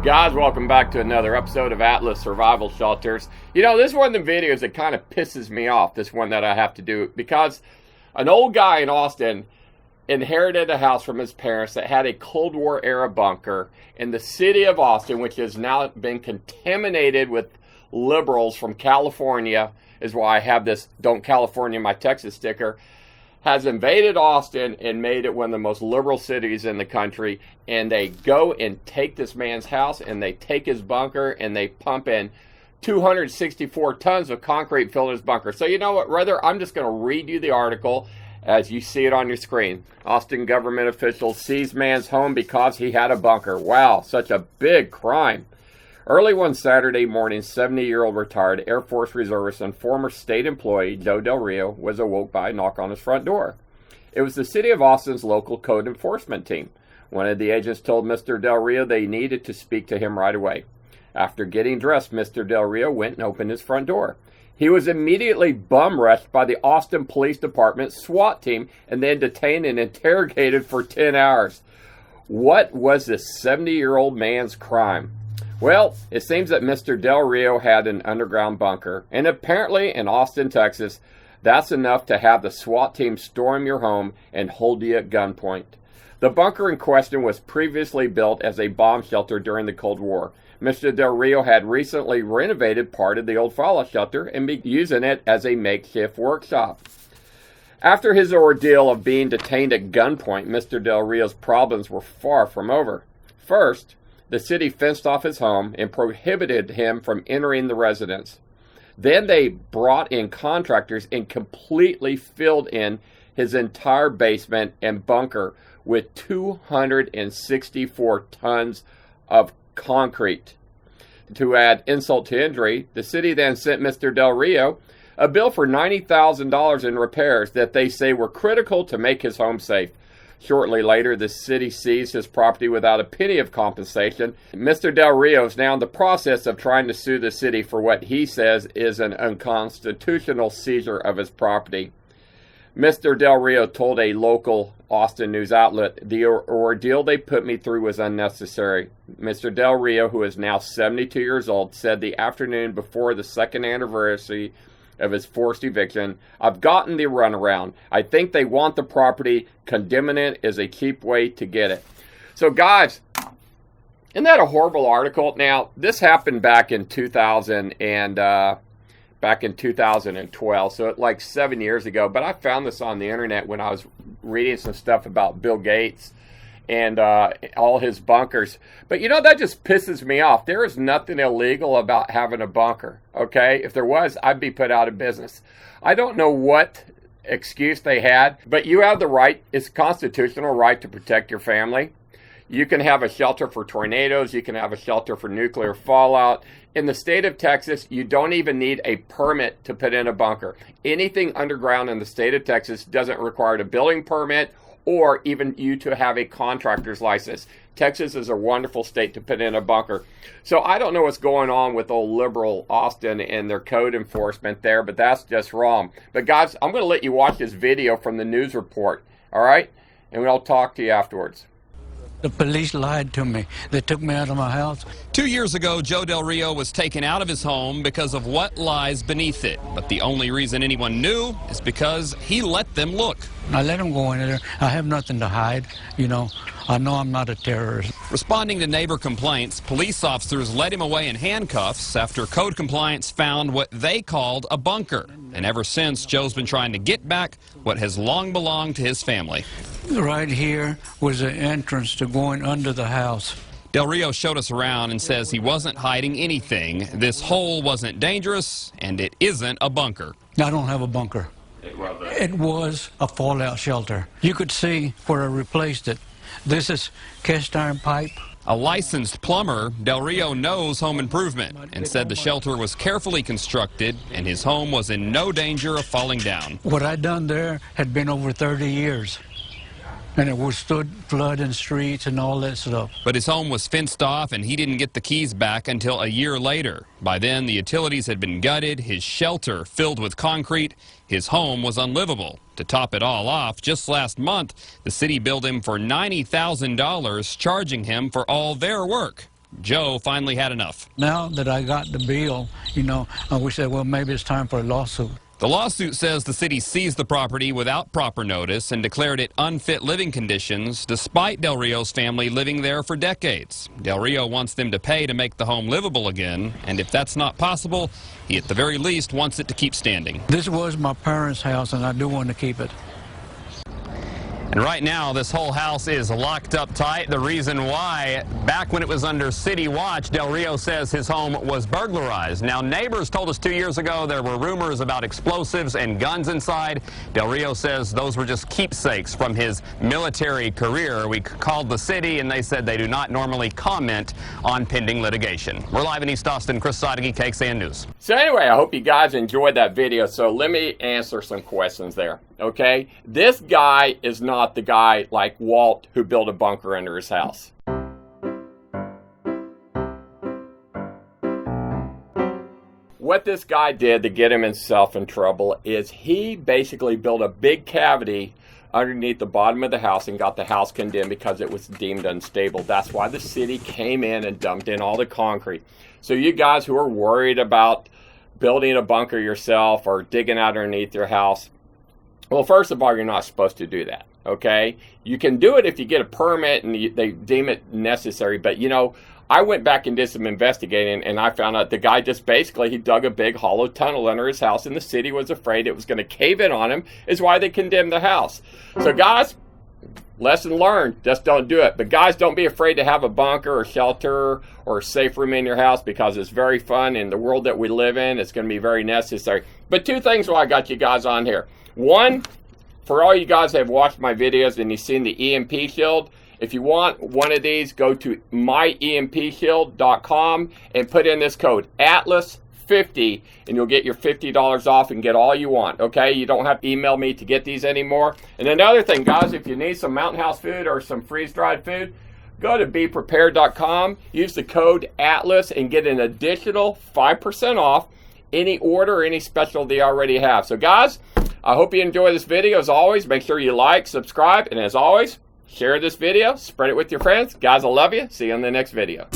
Guys, welcome back to another episode of Atlas Survival Shelters. You know, this is one of the videos that kind of pisses me off, this one that I have to do, because an old guy in Austin inherited a house from his parents that had a Cold War era bunker in the city of Austin, which has now been contaminated with liberals from California, is why I have this Don't California My Texas sticker, has invaded Austin and made it one of the most liberal cities in the country, and they go and take this man's house and they take his bunker and they pump in 264 tons of concrete filled his bunker. So you know what, rather, I'm just going to read you the article as you see it on your screen. Austin government officials seize man's home because he had a bunker. Wow, such a big crime. Early one Saturday morning, 70-year-old retired Air Force reservist and former state employee Joe Del Rio was awoke by a knock on his front door. It was the city of Austin's local code enforcement team. One of the agents told Mr. Del Rio they needed to speak to him right away. After getting dressed, Mr. Del Rio went and opened his front door. He was immediately bum-rushed by the Austin Police Department SWAT team and then detained and interrogated for 10 hours. What was this 70-year-old man's crime? Well, it seems that Mr. Del Rio had an underground bunker, and apparently in Austin, Texas, that's enough to have the SWAT team storm your home and hold you at gunpoint. The bunker in question was previously built as a bomb shelter during the Cold War. Mr. Del Rio had recently renovated part of the old fallout shelter and began using it as a makeshift workshop. After his ordeal of being detained at gunpoint, Mr. Del Rio's problems were far from over. First, the city fenced off his home and prohibited him from entering the residence. Then they brought in contractors and completely filled in his entire basement and bunker with 264 tons of concrete. To add insult to injury, the city then sent Mr. Del Rio a bill for $90,000 in repairs that they say were critical to make his home safe. Shortly later, the city seized his property without a penny of compensation. Mr. Del Rio is now in the process of trying to sue the city for what he says is an unconstitutional seizure of his property. Mr. Del Rio told a local Austin news outlet, "The ordeal they put me through was unnecessary." Mr. Del Rio, who is now 72 years old, said the afternoon before the second anniversary of his forced eviction, "I've gotten the runaround. I think they want the property. Condemning it is a cheap way to get it." So guys, isn't that a horrible article? Now, this happened back in 2012, so like 7 years ago. But I found this on the internet when I was reading some stuff about Bill Gates and all his bunkers. But you know, that just pisses me off. There is nothing illegal about having a bunker, okay? If there was, I'd be put out of business. I don't know what excuse they had, but you have the right, it's a constitutional right to protect your family. You can have a shelter for tornadoes. You can have a shelter for nuclear fallout. In the state of Texas, you don't even need a permit to put in a bunker. Anything underground in the state of Texas doesn't require a building permit or even you to have a contractor's license. Texas is a wonderful state to put in a bunker. So I don't know what's going on with old liberal Austin and their code enforcement there, but that's just wrong. But guys, I'm going to let you watch this video from the news report, all right? And I'll talk to you afterwards. The police lied to me. They took me out of my house. 2 years ago, Joe Del Rio was taken out of his home because of what lies beneath it. But the only reason anyone knew is because he let them look. I let them go in there. I have nothing to hide, you know. I know I'm not a terrorist. Responding to neighbor complaints, police officers led him away in handcuffs after code compliance found what they called a bunker. And ever since, Joe's been trying to get back what has long belonged to his family. Right here was the entrance to going under the house. Del Rio showed us around and says he wasn't hiding anything. This hole wasn't dangerous, and it isn't a bunker. I don't have a bunker. It was a fallout shelter. You could see where I replaced it. This is cast iron pipe. A licensed plumber, Del Rio knows home improvement and said the shelter was carefully constructed and his home was in no danger of falling down. What I'd done there had been over 30 years. And it withstood flood and streets and all that stuff. But his home was fenced off and he didn't get the keys back until a year later. By then, the utilities had been gutted, his shelter filled with concrete. His home was unlivable. To top it all off, just last month, the city billed him for $90,000, charging him for all their work. Joe finally had enough. Now that I got the bill, we said, well, maybe it's time for a lawsuit. The lawsuit says the city seized the property without proper notice and declared it unfit living conditions, despite Del Rio's family living there for decades. Del Rio wants them to pay to make the home livable again, and if that's not possible, he at the very least wants it to keep standing. This was my parents' house, and I do want to keep it. And right now, this whole house is locked up tight. The reason why, back when it was under city watch, Del Rio says his home was burglarized. Now, neighbors told us 2 years ago there were rumors about explosives and guns inside. Del Rio says those were just keepsakes from his military career. We called the city, and they said they do not normally comment on pending litigation. We're live in East Austin. Chris Sadeghi, KXAN News. So anyway, I hope you guys enjoyed that video. So let me answer some questions there. Okay, this guy is not the guy like Walt who built a bunker under his house. What this guy did to get himself in trouble is he basically built a big cavity underneath the bottom of the house and got the house condemned because it was deemed unstable. That's why the city came in and dumped in all the concrete. So you guys who are worried about building a bunker yourself or digging out underneath your house, well, first of all, you're not supposed to do that, okay? You can do it if you get a permit and they deem it necessary, but, I went back and did some investigating, and I found out the guy just basically, he dug a big hollow tunnel under his house, and the city was afraid it was going to cave in on him, is why they condemned the house. So, guys, lesson learned, just don't do it. But, guys, don't be afraid to have a bunker or shelter or a safe room in your house because it's very fun in the world that we live in. It's going to be very necessary. But two things while I got you guys on here. One, for all you guys that have watched my videos and you've seen the EMP shield, if you want one of these, go to myempshield.com and put in this code, Atlas50, and you'll get your $50 off and get all you want, okay? You don't have to email me to get these anymore. And another thing, guys, if you need some Mountain House food or some freeze-dried food, go to beprepared.com, use the code Atlas, and get an additional 5% off any order or any special they already have. So, guys, I hope you enjoy this video. As always, make sure you like, subscribe, and as always, share this video, spread it with your friends. Guys, I love you. See you on the next video.